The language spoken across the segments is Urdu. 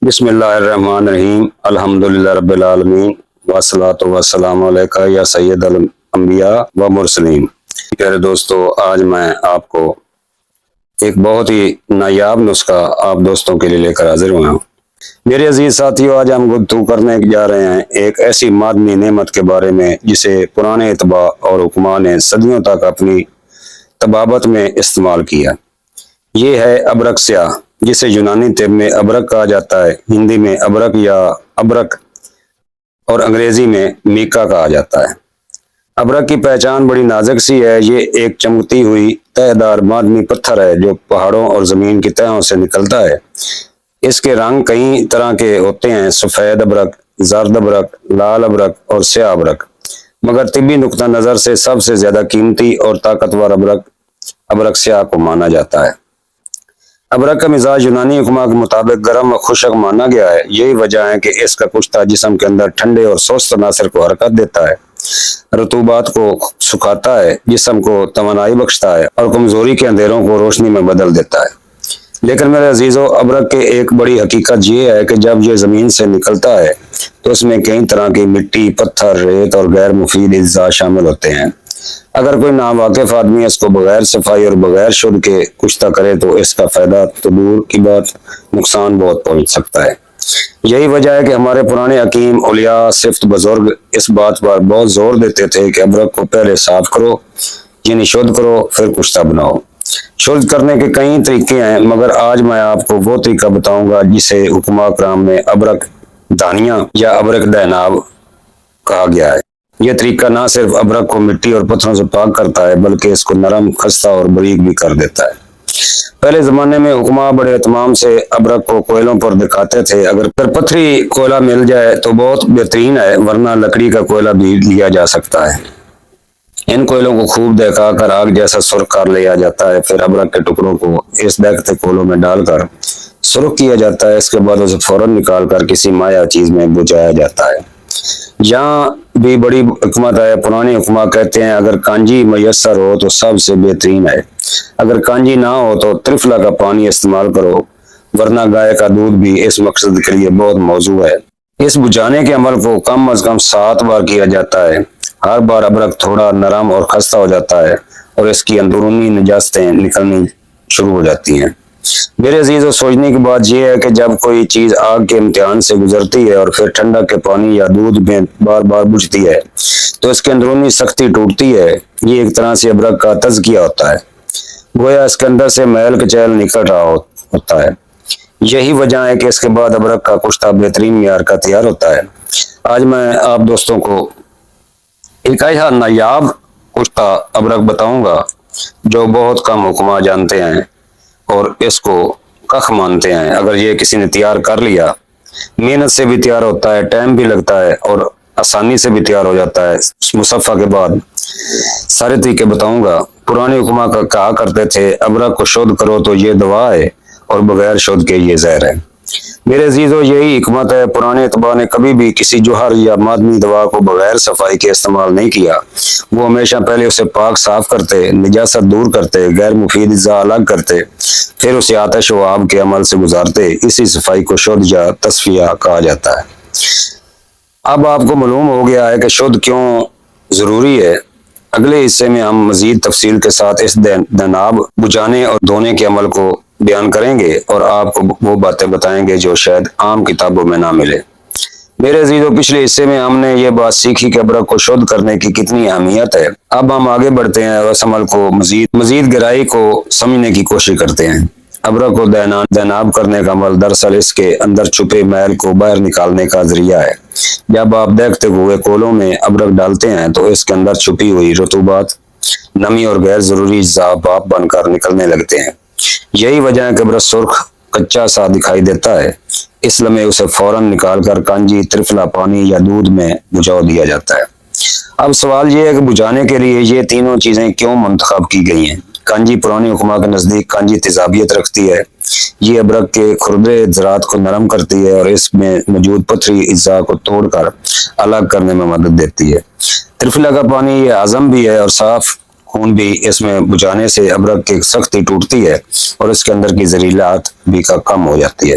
بسم اللہ الرحمن الرحیم الحمدللہ رب العالمین والصلاۃ والسلام علیکہ یا سید الانبیاء و مرسلین۔ پیارے دوستو، آج میں آپ کو ایک بہت ہی نایاب نسخہ آپ دوستوں کے لیے لے کر حاضر ہوا ہوں۔ میرے عزیز ساتھیو، آج ہم گفتگو کرنے جا رہے ہیں ایک ایسی معدنی نعمت کے بارے میں جسے پرانے اتباع اور حکماء نے صدیوں تک اپنی طبابت میں استعمال کیا۔ یہ ہے ابرک سیاہ، جسے یونانی طب میں ابرک کہا جاتا ہے، ہندی میں ابرک یا ابرک اور انگریزی میں میکا کہا جاتا ہے۔ ابرک کی پہچان بڑی نازک سی ہے۔ یہ ایک چمکتی ہوئی تہ دار معدنی پتھر ہے جو پہاڑوں اور زمین کی تہوں سے نکلتا ہے۔ اس کے رنگ کئی طرح کے ہوتے ہیں: سفید ابرک، زرد ابرک، لال ابرک اور سیاہ ابرک، مگر طبی نقطہ نظر سے سب سے زیادہ قیمتی اور طاقتور ابرک سیاہ کو مانا جاتا ہے۔ ابرک کا مزاج یونانی حکماء کے مطابق گرم و خشک مانا گیا ہے۔ یہی وجہ ہے کہ اس کا کشتہ جسم کے اندر ٹھنڈے اور سست عناصر کو حرکت دیتا ہے، رطوبات کو سکھاتا ہے، جسم کو توانائی بخشتا ہے اور کمزوری کے اندھیروں کو روشنی میں بدل دیتا ہے۔ لیکن میرے عزیزو، ابرک کے ایک بڑی حقیقت یہ ہے کہ جب یہ زمین سے نکلتا ہے تو اس میں کئی طرح کی مٹی، پتھر، ریت اور غیر مفید اجزاء شامل ہوتے ہیں۔ اگر کوئی ناواقف آدمی اس کو بغیر صفائی اور بغیر شدھ کے کشتہ کرے تو اس کا فائدہ تو دور کی بات، نقصان بہت پہنچ سکتا ہے۔ یہی وجہ ہے کہ ہمارے پرانے حکیم، اولیاء، صفت بزرگ اس بات پر بہت زور دیتے تھے کہ ابرک کو پہلے صاف کرو، یعنی شدھ کرو، پھر کشتہ بناؤ۔ شدھ کرنے کے کئی طریقے ہیں، مگر آج میں آپ کو وہ طریقہ بتاؤں گا جسے حکماء کرام نے ابرک دانیہ یا ابرک دیناب کہا گیا ہے۔ یہ طریقہ نہ صرف ابرک کو مٹی اور پتھروں سے پاک کرتا ہے بلکہ اس کو نرم، خستہ اور باریک بھی کر دیتا ہے۔ پہلے زمانے میں حکماء بڑے اہتمام سے ابرک کو کوئلوں پر دکھاتے تھے۔ اگر پتھری کوئلہ مل جائے تو بہت بہترین ہے، ورنہ لکڑی کا کوئلہ بھی لیا جا سکتا ہے۔ ان کوئلوں کو خوب دہکا کر آگ جیسا سرخ کر لیا جاتا ہے، پھر ابرک کے ٹکڑوں کو اس دہکتے کوئلوں میں ڈال کر سرخ کیا جاتا ہے۔ اس کے بعد اسے فوراً نکال کر کسی مائع چیز میں بجھایا جاتا ہے۔ یہاں بھی بڑی حکمت ہے۔ پرانے حکماء کہتے ہیں اگر کانجی میسر ہو تو سب سے بہترین ہے، اگر کانجی نہ ہو تو ترفلا کا پانی استعمال کرو، ورنہ گائے کا دودھ بھی اس مقصد کے لیے بہت موزوں ہے۔ اس بجھانے کے عمل کو کم از کم 7 بار کیا جاتا ہے۔ ہر بار ابرک تھوڑا نرم اور خستہ ہو جاتا ہے اور اس کی اندرونی نجاستیں نکلنی شروع ہو جاتی ہیں۔ میرے عزیزو، سوچنے کی بات یہ ہے کہ جب کوئی چیز آگ کے امتحان سے گزرتی ہے اور پھر ٹھنڈک کے پانی یا دودھ میں بار بار بجھتی ہے تو اس کے اندرونی سختی ٹوٹتی ہے۔ یہ ایک طرح سے ابرک کا تزکیہ ہوتا ہے، گویا اس کے اندر سے میل کچیل نکل رہا ہوتا ہے۔ یہی وجہ ہے کہ اس کے بعد ابرک کا کشتہ بہترین معیار کا تیار ہوتا ہے۔ آج میں آپ دوستوں کو ایک ایسا نایاب کشتہ ابرک بتاؤں گا جو بہت کم حکماء جانتے ہیں اور اس کو کخ مانتے ہیں۔ اگر یہ کسی نے تیار کر لیا، محنت سے بھی تیار ہوتا ہے، ٹائم بھی لگتا ہے اور آسانی سے بھی تیار ہو جاتا ہے۔ مصفحہ کے بعد سارے طریقے بتاؤں گا۔ پرانے حکماء کہا کرتے تھے ابرک کو شدھ کرو تو یہ دوا ہے اور بغیر شدھ کے یہ زہر ہے۔ میرے عزیزو، یہی حکمت ہے۔ پرانے اتباع نے کبھی بھی کسی جوہر یا معدنی دوا کو بغیر صفائی کے استعمال نہیں کیا۔ وہ ہمیشہ پہلے اسے پاک صاف کرتے، نجاست دور کرتے، غیر مفید اجزاء الگ کرتے، پھر اسے آتش و آب کے عمل سے گزارتے۔ اسی صفائی کو شدھ یا تصفیہ کہا جاتا ہے۔ اب آپ کو معلوم ہو گیا ہے کہ شدھ کیوں ضروری ہے۔ اگلے حصے میں ہم مزید تفصیل کے ساتھ اس دیناب بجھانے اور دھونے کے عمل کو بیان کریں گے اور آپ کو وہ باتیں بتائیں گے جو شاید عام کتابوں میں نہ ملے۔ میرے عزیزو، پچھلے حصے میں ہم نے یہ بات سیکھی کہ ابرک کو شدھ کرنے کی کتنی اہمیت ہے۔ اب ہم آگے بڑھتے ہیں اور اس عمل کو مزید گہرائی کو سمجھنے کی کوشش کرتے ہیں۔ ابرک کو دیناب کرنے کا عمل دراصل اس کے اندر چھپے میل کو باہر نکالنے کا ذریعہ ہے۔ جب آپ دیکھتے ہوئے کولوں میں ابرک ڈالتے ہیں تو اس کے اندر چھپی ہوئی رطوبات، نمی اور غیر ضروری اجزاء بھاپ بن کر نکلنے لگتے ہیں۔ یہی وجہ ہے کہ ابرک سرخ کچا سا دکھائی دیتا ہے۔ اس لمحے اسے فوراً نکال کر کانجی، ترفلا پانی یا دودھ میں بجھا دیا جاتا ہے۔ اب سوال یہ ہے کہ بجھانے کے لیے یہ تینوں چیزیں کیوں منتخب کی گئی ہیں؟ کانجی پرانے حکماء کے نزدیک کانجی تیزابیت رکھتی ہے۔ یہ ابرک کے کھردرے ذرات کو نرم کرتی ہے اور اس میں موجود پتھری اجزاء کو توڑ کر الگ کرنے میں مدد دیتی ہے۔ ترفلا کا پانی یہ ہضم بھی ہے اور صاف خون بھی۔ اس میں بجھانے سے ابرک کی سختی ٹوٹتی ہے اور اس کے اندر کی زہریلات بھی کم ہو جاتی ہے۔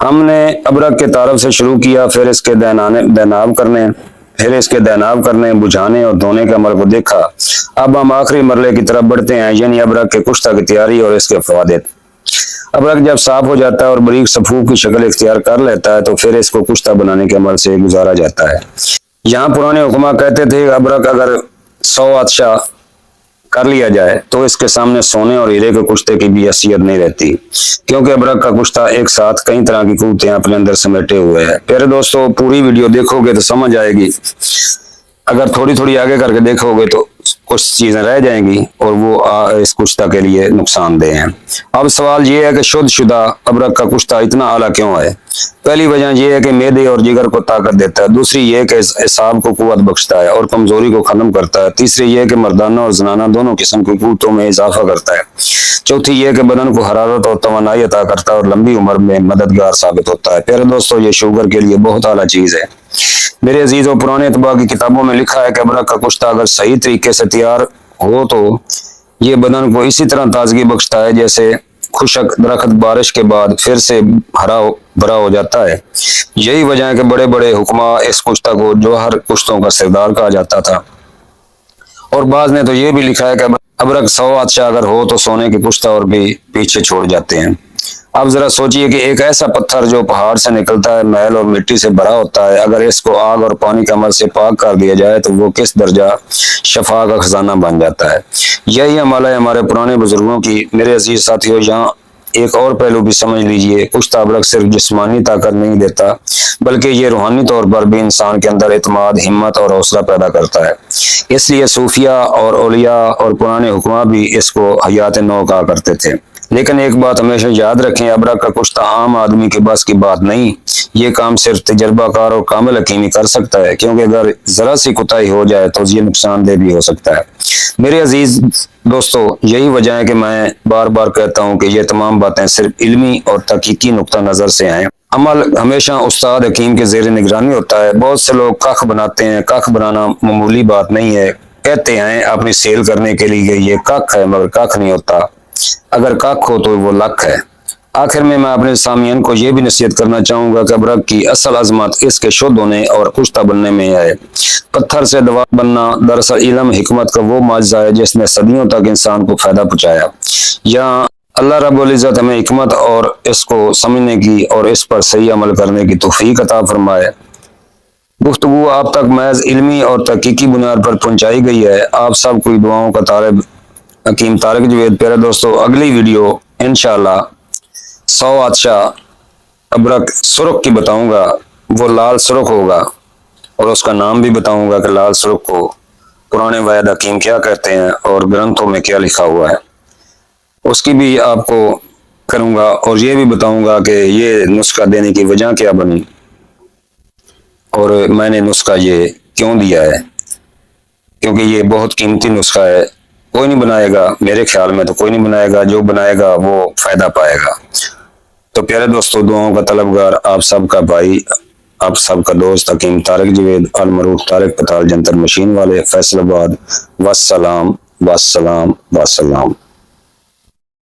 ہم نے ابرک کے طرف سے شروع کیا، پھر اس کے دیناب کرنے، بجھانے اور دھونے کے عمل کو دیکھا۔ اب ہم آخری مرحلے کی طرف بڑھتے ہیں، یعنی ابرک کے کشتہ کی تیاری اور اس کے فوائد۔ ابرک جب صاف ہو جاتا ہے اور باریک صفوف کی شکل اختیار کر لیتا ہے تو پھر اس کو کشتہ بنانے کے عمل سے گزارا جاتا ہے۔ یہاں پرانے حکما کہتے تھے کہ ابرک اگر 100 عطشہ کر لیا جائے تو اس کے سامنے سونے اور ہیرے کے کشتے کی بھی حیثیت نہیں رہتی، کیونکہ ابرک کا کشتہ ایک ساتھ کئی طرح کی قوتیں اپنے اندر سمیٹے ہوئے ہے۔ پیارے دوستو، پوری ویڈیو دیکھو گے تو سمجھ آئے گی، اگر تھوڑی تھوڑی آگے کر کے دیکھو گے تو کچھ چیزیں رہ جائیں گی اور وہ اس کشتہ کے لیے نقصان دہ ہیں۔ اب سوال یہ ہے کہ شدہ ابرک کا کشتہ اتنا اعلیٰ کیوں ہے؟ پہلی وجہ یہ ہے کہ معدے اور جگر کو طاقت دیتا ہے، دوسری یہ کہ اعصاب کو قوت بخشتا ہے اور کمزوری کو ختم کرتا ہے، تیسری یہ کہ مردانہ اور زنانہ دونوں قسم کی قوتوں میں اضافہ کرتا ہے، چوتھی یہ کہ بدن کو حرارت اور توانائی عطا کرتا ہے اور لمبی عمر میں مددگار ثابت ہوتا ہے۔ پیارے دوستو، یہ شوگر کے لیے بہت اعلیٰ چیز ہے۔ میرے عزیزوں، پرانے اطباء کی کتابوں میں لکھا ہے کہ ابرک کا کشتہ اگر صحیح طریقے سے تیار ہو تو یہ بدن کو اسی طرح تازگی بخشتا ہے جیسے خشک درخت بارش کے بعد پھر سے ہرا بھرا ہو جاتا ہے۔ یہی وجہ ہے کہ بڑے بڑے حکما اس کشتہ کو جوہر کشتوں کا سردار کہا جاتا تھا، اور بعض نے تو یہ بھی لکھا ہے کہ ابرک 100 عطشہ اگر ہو تو سونے کے کشتہ اور بھی پیچھے چھوڑ جاتے ہیں۔ اب ذرا سوچئے کہ ایک ایسا پتھر جو پہاڑ سے نکلتا ہے، میل اور مٹی سے بھرا ہوتا ہے، اگر اس کو آگ اور پانی کے عمل سے پاک کر دیا جائے تو وہ کس درجہ شفا کا خزانہ بن جاتا ہے۔ یہی عمل ہے ہمارے پرانے بزرگوں کی۔ میرے عزیز ساتھیو، یہاں ایک اور پہلو بھی سمجھ لیجئے، کشتہ ابرک صرف جسمانی طاقت نہیں دیتا بلکہ یہ روحانی طور پر بھی انسان کے اندر اعتماد، ہمت اور حوصلہ پیدا کرتا ہے۔ اس لیے صوفیہ اور اولیاء اور پرانے حکما بھی اس کو حیات نو کہا کرتے تھے۔ لیکن ایک بات ہمیشہ یاد رکھیں، ابرک کا کشتہ عام آدمی کے بس کی بات نہیں، یہ کام صرف تجربہ کار اور کامل حکیمی کر سکتا ہے، کیونکہ اگر ذرا سی کوتاہی ہو جائے تو یہ نقصان دہ بھی ہو سکتا ہے۔ میرے عزیز دوستو، یہی وجہ ہے کہ میں بار بار کہتا ہوں کہ یہ تمام باتیں صرف علمی اور تحقیقی نقطہ نظر سے ہیں۔ عمل ہمیشہ استاد حکیم کے زیر نگرانی ہوتا ہے۔ بہت سے لوگ کخ بناتے ہیں، کخ بنانا معمولی بات نہیں ہے، کہتے ہیں اپنی سیل کرنے کے لیے یہ کخ ہے، مگر کخ نہیں ہوتا، اگر کخ ہو تو وہ لکھ ہے۔ آخر میں اپنے سامعین کو یہ بھی نصیحت کرنا چاہوں گا کہ ابرک کی اصل عظمت اس کے شدھ ہونے اور کشتہ بننے میں ہے۔ پتھر سے دوا بننا دراصل علم حکمت کا وہ معجزہ ہے جس نے صدیوں تک انسان کو فائدہ پہنچایا۔ یہاں اللہ رب العزت ہمیں حکمت اور اس کو سمجھنے کی اور اس پر صحیح عمل کرنے کی توفیق عطا فرمائے۔ گفتگو آپ تک محض علمی اور تحقیقی بنیاد پر پہنچائی گئی ہے۔ آپ سب کوئی دعاؤں کا طالب حکیم طارق جوید۔ پیارے دوستو، اگلی ویڈیو انشاءاللہ 100 عطشہ ابرک سرخ کی بتاؤں گا، وہ لال سرخ ہوگا، اور اس کا نام بھی بتاؤں گا کہ لال سرخ کو پرانے واحد حکیم کیا کہتے ہیں اور گرنتھوں میں کیا لکھا ہوا ہے، اس کی بھی آپ کو کروں گا، اور یہ بھی بتاؤں گا کہ یہ نسخہ دینے کی وجہ کیا بنی اور میں نے نسخہ یہ کیوں دیا ہے، کیونکہ یہ بہت قیمتی نسخہ ہے۔ کوئی نہیں بنائے گا، میرے خیال میں تو کوئی نہیں بنائے گا، جو بنائے گا وہ فائدہ پائے گا۔ تو پیارے دوستو، دعاؤں کا طلبگار آپ سب کا بھائی، آپ سب کا دوست حکیم طارق جوید، المعروف طارق پتال جنتر مشین والے، فیصل آباد۔ والسلام والسلام والسلام۔